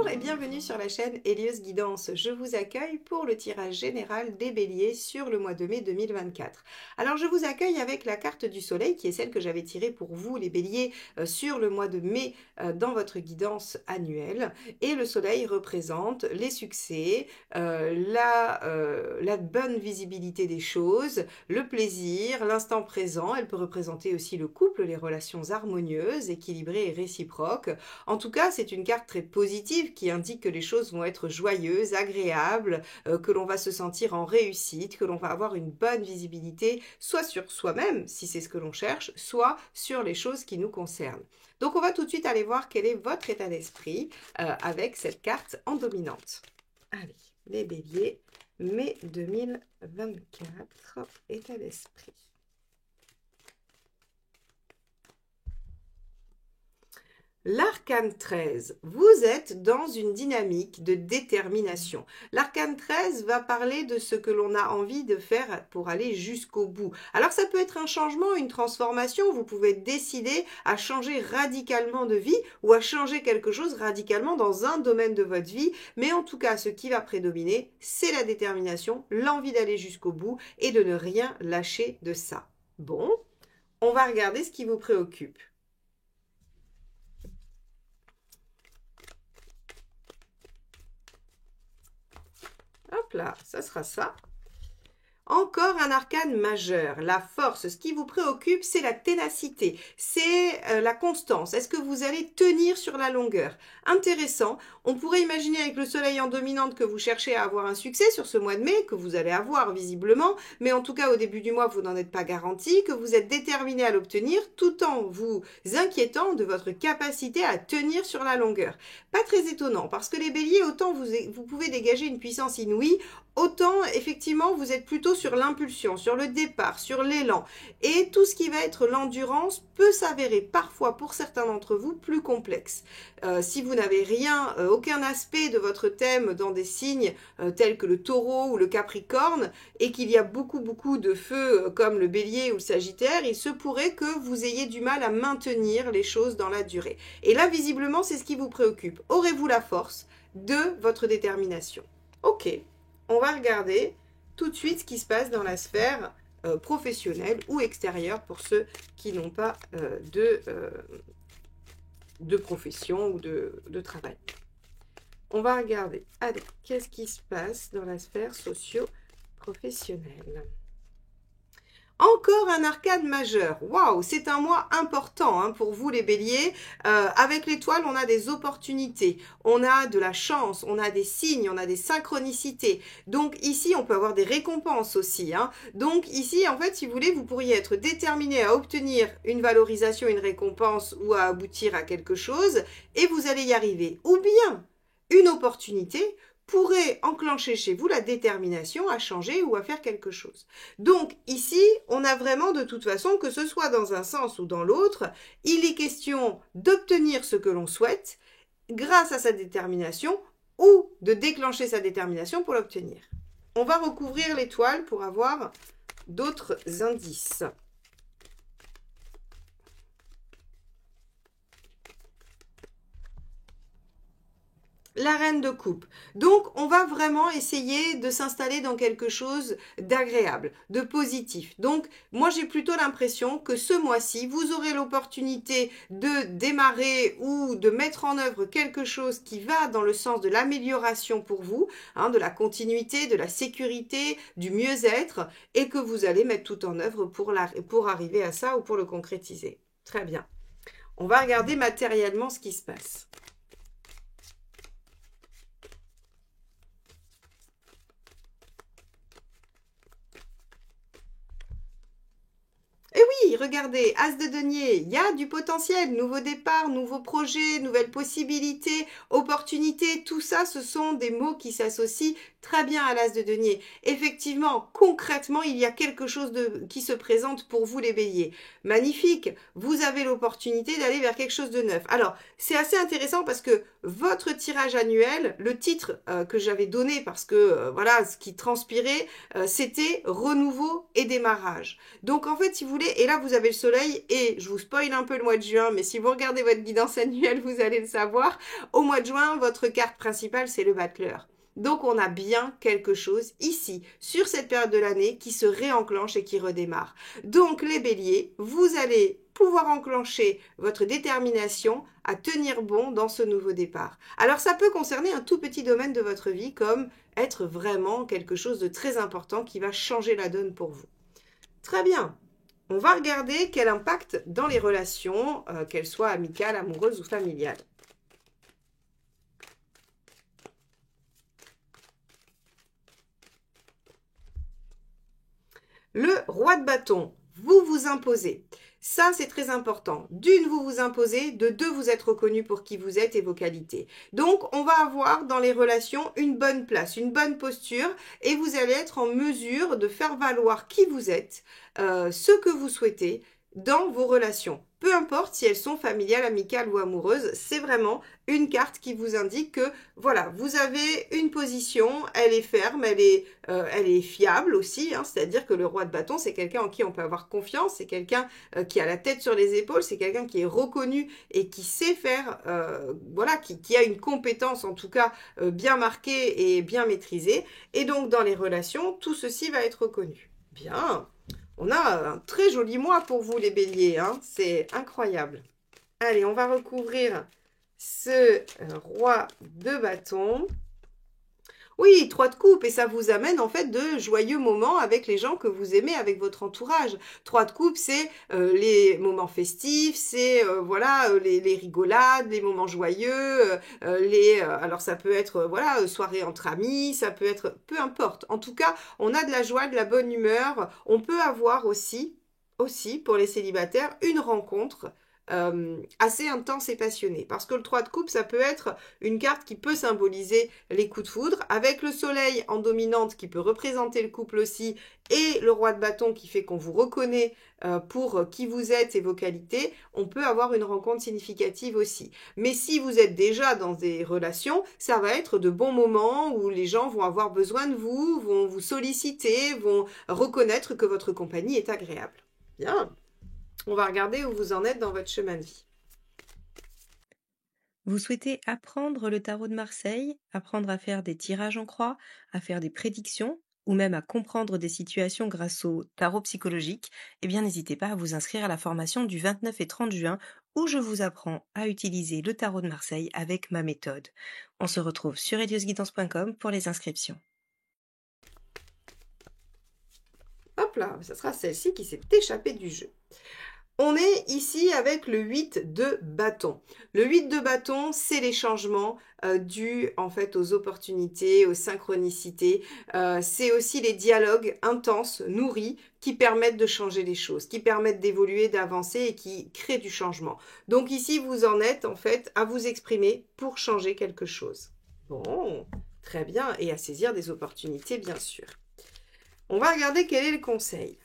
Bonjour et bienvenue sur la chaîne Hélios Guidance. Je vous accueille pour le tirage général des béliers sur le mois de mai 2024. Alors je vous accueille avec la carte du soleil qui est celle que j'avais tirée pour vous les béliers sur le mois de mai dans votre guidance annuelle. Et le soleil représente les succès, la bonne visibilité des choses, le plaisir, l'instant présent. Elle peut représenter aussi le couple, les relations harmonieuses, équilibrées et réciproques. En tout cas, c'est une carte très positive qui indique que les choses vont être joyeuses, agréables, que l'on va se sentir en réussite, que l'on va avoir une bonne visibilité, soit sur soi-même, si c'est ce que l'on cherche, soit sur les choses qui nous concernent. Donc on va tout de suite aller voir quel est votre état d'esprit avec cette carte en dominante. Allez, les béliers, mai 2024, état d'esprit. L'arcane 13, vous êtes dans une dynamique de détermination. L'arcane 13 va parler de ce que l'on a envie de faire pour aller jusqu'au bout. Alors ça peut être un changement, une transformation, vous pouvez décider à changer radicalement de vie ou à changer quelque chose radicalement dans un domaine de votre vie, mais en tout cas ce qui va prédominer, c'est la détermination, l'envie d'aller jusqu'au bout et de ne rien lâcher de ça. Bon, on va regarder ce qui vous préoccupe. Hop là, ça sera ça. Encore un arcane majeur, la force. Ce qui vous préoccupe, c'est la ténacité, c'est la constance. Est-ce que vous allez tenir sur la longueur? Intéressant. On pourrait imaginer avec le soleil en dominante que vous cherchez à avoir un succès sur ce mois de mai, que vous allez avoir visiblement, mais en tout cas au début du mois, vous n'en êtes pas garanti, que vous êtes déterminé à l'obtenir tout en vous inquiétant de votre capacité à tenir sur la longueur. Pas très étonnant, parce que les béliers, autant vous pouvez dégager une puissance inouïe, autant effectivement vous êtes plutôt sur l'impulsion, sur le départ, sur l'élan. Et tout ce qui va être l'endurance peut s'avérer parfois pour certains d'entre vous plus complexe. Si vous n'avez rien, aucun aspect de votre thème dans des signes tels que le taureau ou le capricorne et qu'il y a beaucoup de feux comme le bélier ou le sagittaire, il se pourrait que vous ayez du mal à maintenir les choses dans la durée. Et là visiblement c'est ce qui vous préoccupe. Aurez-vous la force de votre détermination? Ok. On va regarder tout de suite ce qui se passe dans la sphère professionnelle ou extérieure pour ceux qui n'ont pas de profession ou de travail. On va regarder, allez, qu'est-ce qui se passe dans la sphère socio-professionnelle. Encore un arcane majeur. Waouh, c'est un mois important pour vous les béliers. Avec l'étoile, on a des opportunités, on a de la chance, on a des signes, on a des synchronicités. Donc ici, on peut avoir des récompenses aussi. Donc ici, en fait, si vous voulez, vous pourriez être déterminé à obtenir une valorisation, une récompense ou à aboutir à quelque chose et vous allez y arriver. Ou bien, une opportunité pourrait enclencher chez vous la détermination à changer ou à faire quelque chose. Donc ici, on a vraiment de toute façon, que ce soit dans un sens ou dans l'autre, il est question d'obtenir ce que l'on souhaite grâce à sa détermination ou de déclencher sa détermination pour l'obtenir. On va recouvrir l'étoile pour avoir d'autres indices. La reine de coupe. Donc, on va vraiment essayer de s'installer dans quelque chose d'agréable, de positif. Donc, moi, j'ai plutôt l'impression que ce mois-ci, vous aurez l'opportunité de démarrer ou de mettre en œuvre quelque chose qui va dans le sens de l'amélioration pour vous, de la continuité, de la sécurité, du mieux-être, et que vous allez mettre tout en œuvre pour arriver à ça ou pour le concrétiser. Très bien. On va regarder matériellement ce qui se passe. Et oui, regardez, As de denier, il y a du potentiel, nouveau départ, nouveaux projets, nouvelles possibilités, opportunités, tout ça, ce sont des mots qui s'associent Très bien à l'as de denier. Effectivement, concrètement, il y a quelque chose qui se présente pour vous les béliers. Magnifique, vous avez l'opportunité d'aller vers quelque chose de neuf. Alors, c'est assez intéressant parce que votre tirage annuel, le titre que j'avais donné parce que voilà, ce qui transpirait, c'était renouveau et démarrage. Donc en fait, si vous voulez, et là vous avez le soleil et je vous spoil un peu le mois de juin, mais si vous regardez votre guidance annuelle, vous allez le savoir. Au mois de juin, votre carte principale, c'est le battleur. Donc on a bien quelque chose ici, sur cette période de l'année, qui se réenclenche et qui redémarre. Donc les béliers, vous allez pouvoir enclencher votre détermination à tenir bon dans ce nouveau départ. Alors ça peut concerner un tout petit domaine de votre vie, comme être vraiment quelque chose de très important qui va changer la donne pour vous. Très bien. On va regarder quel impact dans les relations, qu'elles soient amicales, amoureuses ou familiales. Le roi de bâton, vous vous imposez. Ça, c'est très important. D'une, vous vous imposez. De deux, vous êtes reconnu pour qui vous êtes et vos qualités. Donc, on va avoir dans les relations une bonne place, une bonne posture et vous allez être en mesure de faire valoir qui vous êtes, ce que vous souhaitez dans vos relations. Peu importe si elles sont familiales, amicales ou amoureuses, c'est vraiment une carte qui vous indique que, voilà, vous avez une position, elle est ferme, elle est fiable aussi, hein, c'est-à-dire que le roi de bâton, c'est quelqu'un en qui on peut avoir confiance, c'est quelqu'un qui a la tête sur les épaules, c'est quelqu'un qui est reconnu et qui sait faire, voilà, qui a une compétence en tout cas bien marquée et bien maîtrisée. Et donc, dans les relations, tout ceci va être reconnu. Bien. On a un très joli mois pour vous les béliers, hein, c'est incroyable. Allez, on va recouvrir ce roi de bâton. Oui, 3 de coupe, et ça vous amène en fait de joyeux moments avec les gens que vous aimez, avec votre entourage. 3 de coupe, c'est les moments festifs, c'est voilà les rigolades, les moments joyeux, alors ça peut être voilà soirée entre amis, ça peut être peu importe. En tout cas, on a de la joie, de la bonne humeur. On peut avoir aussi pour les célibataires une rencontre assez intense et passionnée. Parce que le 3 de coupe, ça peut être une carte qui peut symboliser les coups de foudre, avec le soleil en dominante qui peut représenter le couple aussi, et le roi de bâton qui fait qu'on vous reconnaît pour qui vous êtes et vos qualités, on peut avoir une rencontre significative aussi. Mais si vous êtes déjà dans des relations, ça va être de bons moments où les gens vont avoir besoin de vous, vont vous solliciter, vont reconnaître que votre compagnie est agréable. Bien. On va regarder où vous en êtes dans votre chemin de vie. Vous souhaitez apprendre le tarot de Marseille, apprendre à faire des tirages en croix, à faire des prédictions, ou même à comprendre des situations grâce au tarot psychologique, eh bien n'hésitez pas à vous inscrire à la formation du 29 et 30 juin où je vous apprends à utiliser le tarot de Marseille avec ma méthode. On se retrouve sur heliosguidance.com pour les inscriptions. Hop là, ça sera celle-ci qui s'est échappée du jeu. On est ici avec le 8 de bâton. Le 8 de bâton, c'est les changements dus en fait aux opportunités, aux synchronicités. C'est aussi les dialogues intenses, nourris, qui permettent de changer les choses, qui permettent d'évoluer, d'avancer et qui créent du changement. Donc ici, vous en êtes en fait à vous exprimer pour changer quelque chose. Bon, très bien, et à saisir des opportunités, bien sûr. On va regarder quel est le conseil.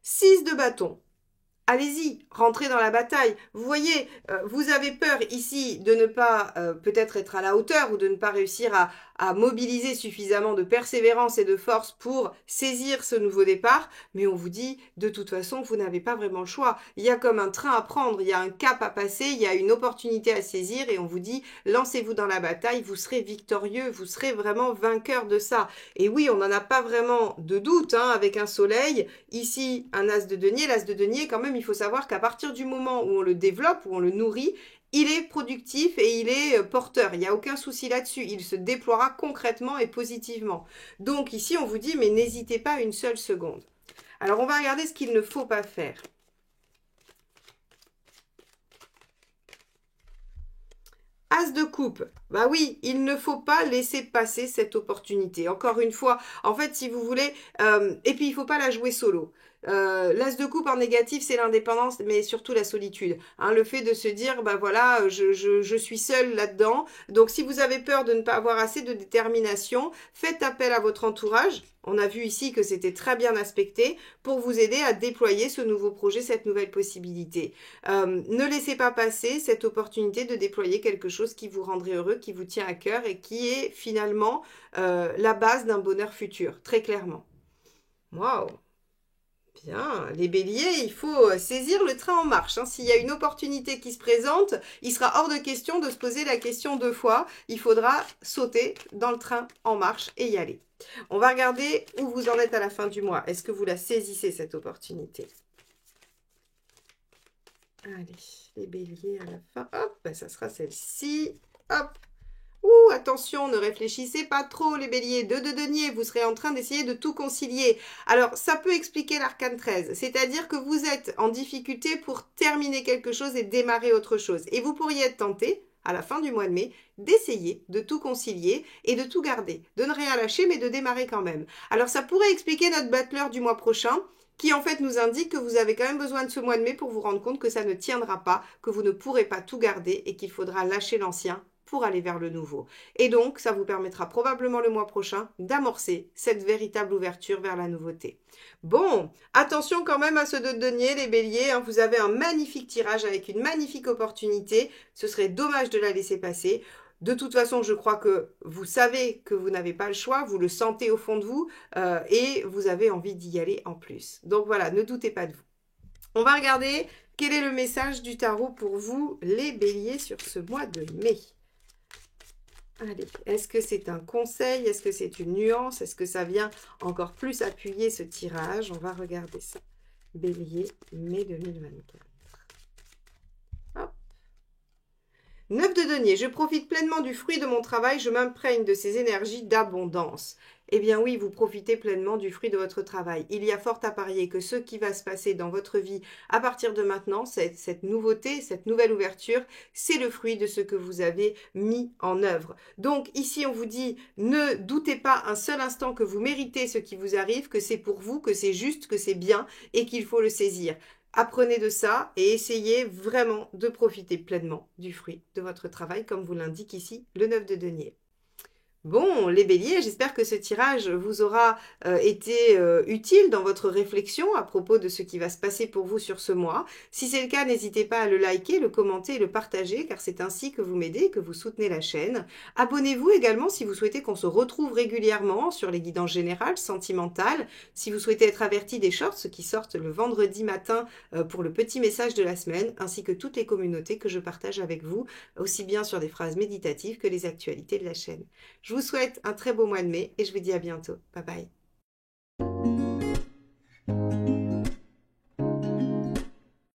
6 de bâton. Allez-y, rentrez dans la bataille. Vous voyez, vous avez peur ici de ne pas peut-être être à la hauteur ou de ne pas réussir à mobiliser suffisamment de persévérance et de force pour saisir ce nouveau départ. Mais on vous dit, de toute façon, vous n'avez pas vraiment le choix. Il y a comme un train à prendre, il y a un cap à passer, il y a une opportunité à saisir et on vous dit, lancez-vous dans la bataille, vous serez victorieux, vous serez vraiment vainqueur de ça. Et oui, on n'en a pas vraiment de doute hein, avec un soleil. Ici, un as de denier. L'as de denier, quand même, il faut savoir qu'à partir du moment où on le développe, où on le nourrit, il est productif et il est porteur. Il n'y a aucun souci là-dessus. Il se déploiera concrètement et positivement. Donc ici, on vous dit, mais n'hésitez pas une seule seconde. Alors, on va regarder ce qu'il ne faut pas faire. As de coupe. Bah oui, il ne faut pas laisser passer cette opportunité. Encore une fois, en fait, si vous voulez, et puis il faut pas la jouer solo. L'as de coupe en négatif, c'est l'indépendance, mais surtout la solitude. Hein, le fait de se dire, bah voilà, je suis seule là-dedans. Donc, si vous avez peur de ne pas avoir assez de détermination, faites appel à votre entourage. On a vu ici que c'était très bien aspecté pour vous aider à déployer ce nouveau projet, cette nouvelle possibilité. Ne laissez pas passer cette opportunité de déployer quelque chose qui vous rendrait heureux, qui vous tient à cœur et qui est finalement la base d'un bonheur futur, très clairement. Waouh! Bien, les béliers, il faut saisir le train en marche. Hein. S'il y a une opportunité qui se présente, il sera hors de question de se poser la question deux fois. Il faudra sauter dans le train en marche et y aller. On va regarder où vous en êtes à la fin du mois. Est-ce que vous la saisissez, cette opportunité? Allez, les béliers à la fin. Hop, ben ça sera celle-ci. Hop. Ouh, attention, ne réfléchissez pas trop, les béliers. Deux de denier, vous serez en train d'essayer de tout concilier. Alors, ça peut expliquer l'arcane 13. C'est-à-dire que vous êtes en difficulté pour terminer quelque chose et démarrer autre chose. Et vous pourriez être tenté, à la fin du mois de mai, d'essayer de tout concilier et de tout garder. De ne rien lâcher, mais de démarrer quand même. Alors, ça pourrait expliquer notre battleur du mois prochain, qui en fait nous indique que vous avez quand même besoin de ce mois de mai pour vous rendre compte que ça ne tiendra pas, que vous ne pourrez pas tout garder et qu'il faudra lâcher l'ancien pour aller vers le nouveau. Et donc, ça vous permettra probablement le mois prochain d'amorcer cette véritable ouverture vers la nouveauté. Bon, attention quand même à ce deux de denier, les béliers. Hein, vous avez un magnifique tirage avec une magnifique opportunité. Ce serait dommage de la laisser passer. De toute façon, je crois que vous savez que vous n'avez pas le choix, vous le sentez au fond de vous et vous avez envie d'y aller en plus. Donc voilà, ne doutez pas de vous. On va regarder quel est le message du tarot pour vous, les béliers, sur ce mois de mai. Allez, est-ce que c'est un conseil? Est-ce que c'est une nuance? Est-ce que ça vient encore plus appuyer ce tirage? On va regarder ça. Bélier, mai 2024. Hop. 9 de denier, je profite pleinement du fruit de mon travail, je m'imprègne de ces énergies d'abondance. Eh bien oui, vous profitez pleinement du fruit de votre travail. Il y a fort à parier que ce qui va se passer dans votre vie à partir de maintenant, cette nouveauté, cette nouvelle ouverture, c'est le fruit de ce que vous avez mis en œuvre. Donc ici, on vous dit, ne doutez pas un seul instant que vous méritez ce qui vous arrive, que c'est pour vous, que c'est juste, que c'est bien et qu'il faut le saisir. Apprenez de ça et essayez vraiment de profiter pleinement du fruit de votre travail, comme vous l'indique ici le 9 de denier. Bon, les béliers, j'espère que ce tirage vous aura été utile dans votre réflexion à propos de ce qui va se passer pour vous sur ce mois. Si c'est le cas, n'hésitez pas à le liker, le commenter et le partager, car c'est ainsi que vous m'aidez et que vous soutenez la chaîne. Abonnez-vous également si vous souhaitez qu'on se retrouve régulièrement sur les guidances générales, sentimentales. Si vous souhaitez être averti des shorts qui sortent le vendredi matin pour le petit message de la semaine, ainsi que toutes les communautés que je partage avec vous, aussi bien sur des phrases méditatives que les actualités de la chaîne. Je vous souhaite un très beau mois de mai et je vous dis à bientôt. Bye bye.